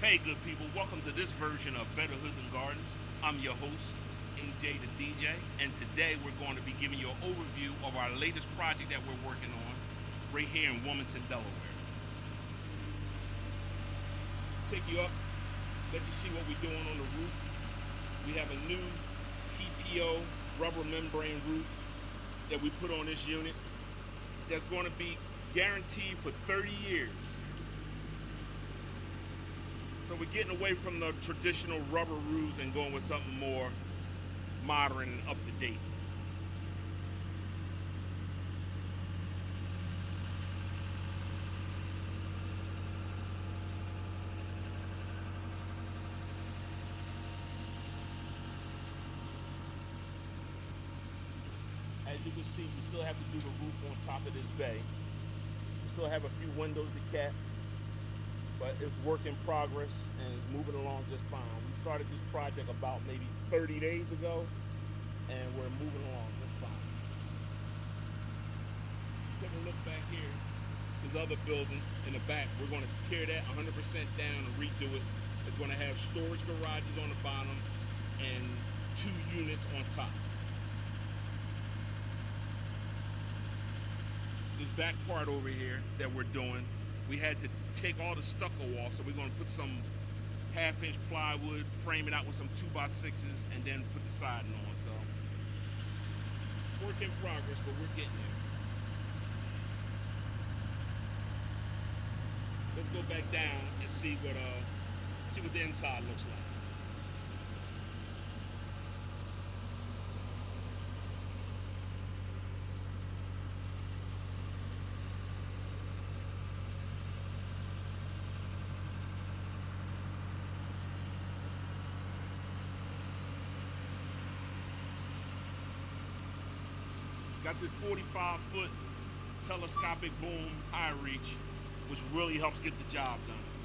Hey good people, welcome to this version of Better Hoods and Gardens. I'm your host, AJ the DJ, and today we're going to be giving you an overview of our latest project that we're working on right here in Wilmington, Delaware. Take you up, let you see what we're doing on the roof. We have a new TPO rubber membrane roof that we put on this unit that's going to be guaranteed for 30 years. So we're getting away from the traditional rubber roofs and going with something more modern and up to date. As you can see, we still have to do the roof on top of this bay. We still have a few windows to cap, but it's work in progress and it's moving along just fine. We started this project about maybe 30 days ago, and we're moving along just fine. Take a look back here, this other building in the back. We're going to tear that 100% down and redo it. It's going to have storage garages on the bottom and 2 units on top. This back part over here that we're doing, we had to take all the stucco off, so we're going to put some half-inch plywood, frame it out with some 2x6s, and then put the siding on. So, work in progress, but we're getting there. Let's go back down and see what the inside looks like. Got this 45-foot telescopic boom high reach, which really helps get the job done.